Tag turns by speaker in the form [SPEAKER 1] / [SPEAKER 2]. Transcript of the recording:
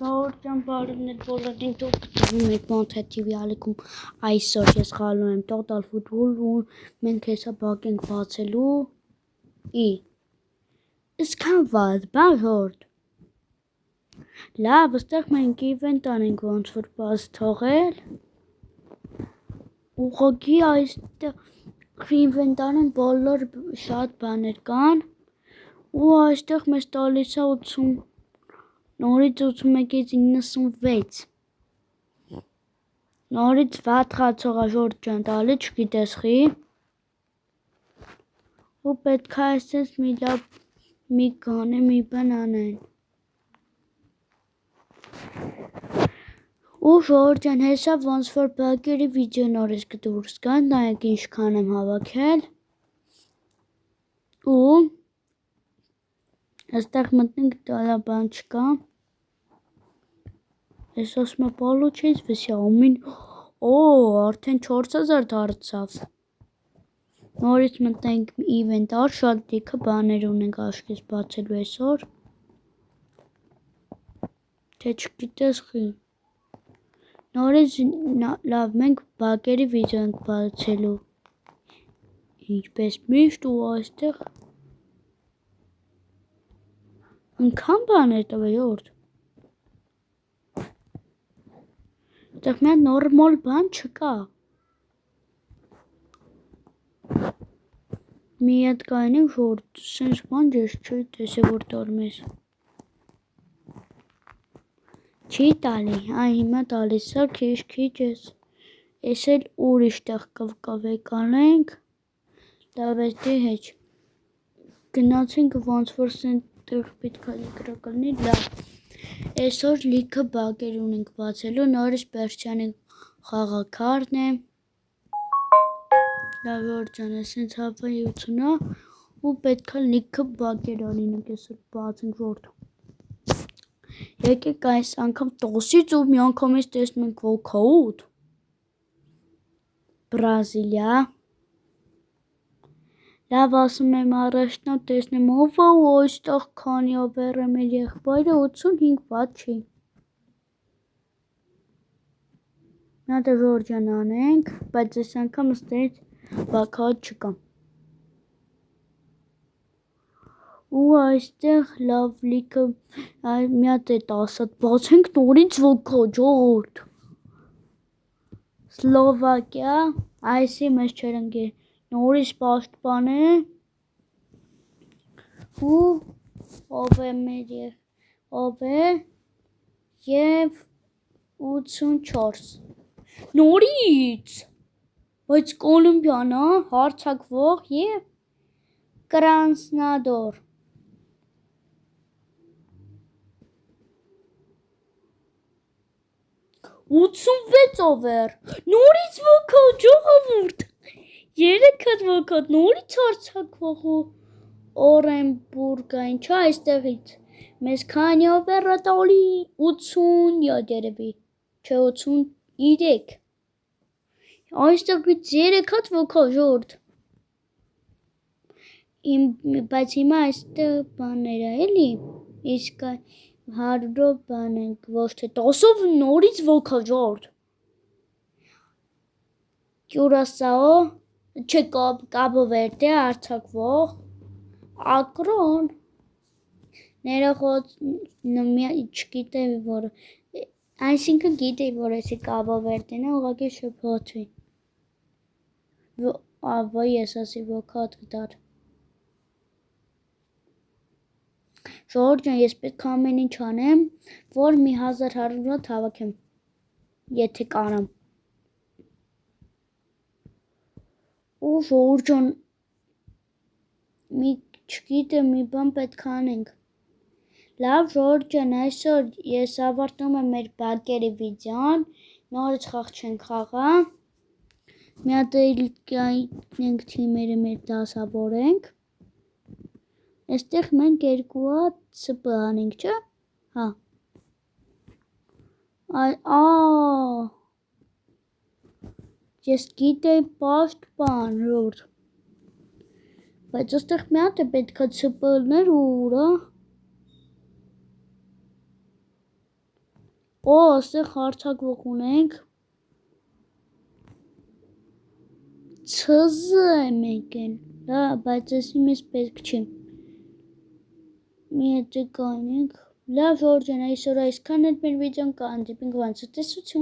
[SPEAKER 1] Շահորժան բարևներ բոլորին, դուք գտնվում եք Monte TV-ալիքում այսօր ես խաղալու եմ Total Football ու մենք հեսա բակ ենք բացելու Իսքան վատ, բան ժորդ լավ, ստեղ մենք իվենտ անենք ոնց որ բաց թողել ուղղակի այստեղ իվենտ անեն բոլոր շատ բաներ կան ու այստեղ մեզ տալիս է 80 նորից 81-ից 96 նորից վատ խացողա ժորդ ջան տալի չգիտես խի ու պետք է այսպես մի լավ մի կանե մի բան անեն ու ժորդ ջան հեսա ոնց որ բակերի վիդեո նորից կդուրս գան նայեք ինչքան եմ հավաքել ու այստեղ մտնենք դալա բան չկա Ես ասում եմ получить վսյա ամին արդեն 4000 դարձավ նորից մտնենք իվենտ ար շատ լիքը բաներ ունենք աշխես բացելու այսօր թե չգիտես խի նորից լավ մենք բակերի վիդեո ենք բացելու ինչպես միշտ ու այստեղ ընքան բաներ տվե յորդ Այդտեղ մի նորմալ բան չկա մի հատ կայնենք որ սենց բան ես չի տեսե որ տորմես չի տալի հիմա տալիս է քիչ ես ես էլ ուրիշ տեղ կվկավե կանենք լավ էստի հեչ գնացինք ոնց որ սենտեղ պետք է լիկրակալնի լավ այսօր լիքը բակեր ունենք բացելու նորից Պերսիանի խաղաքարն է լավ ջան այսենց հավայությունն է ու պետք է լիքը բակեր անենք այսօր բացենք ժորդ եկեք այս անգամ 10-ից ու մի անգամից տեսնում ենք walkout Բրազիլիա լավ ասում եմ առաջնորդ տեսնեմ ով է ու այստեղ քանի ավեր է մեր եղբայրը 85 վատ չի նա դե ժորժան անենք բայց այս անգամ ստերից բակհատ չկա ու այստեղ լավ լիքը մի հատ է 10 հատ բացենք նորից ոքա ջորդ Սլովակիա այսի մեզ չեր ընկեր նորից պաշտպան է ու ով է և 84 նորից բայց Կոլումբիան հարձակվող և Կրասնոդար 86 ավեր նորից ոքա ժողովուրդ 3 հատ ոքա նորից հարձակվող ու Օրենբուրգա ինչա այստեղից մեզ քանի ավեր է տալի 80 երևի չէ 83 այստեղից 3 հատ ոքա ժորդ բայց հիմա այստեղ բաներ է էլի իսկ 100-ով բան ենք ոչ թե 10-ով նորից ոքա ժորդ Կյուրասաո չէ Կաբո Վերդե հարձակվող Ակրոն ներողոտ չգիտեի որ այսինքն գիտեի որ էսի Կաբո Վերդեն է ուղղակի շփոթվի ավա ես ասի ոքա դար Ժորժ ջան ես պետք է ամեն ինչ անեմ որ մի 1100 հատ հավաքեմ եթե կարամ ու Ժորժ ջան մի չգիտեմ մի բան պետք է անենք լավ Ժորժ ջան այսօր ես ավարտում եմ մեր բակերի վիդեոն նորից խաղ չենք խաղա մի հատ ենք թիմերը մեր դասավորենք այստեղ մենք երկու հատ սպ անենք չէ հա ես գիտեի պաշտպան ժորդ բայց այստեղ մի հատ է պետք է սպ-ներ ու ուրա Օ, այստեղ հարթակվող ունենք։ ՑԶ է մեկել, դա, բայց եսի մեզ պետք չի։ Մի հետը կանենք։ Լավ, Ժորժան, այսօր այսքան էր մեր վիդեոն, կհանդիպենք վանցը տեսություն։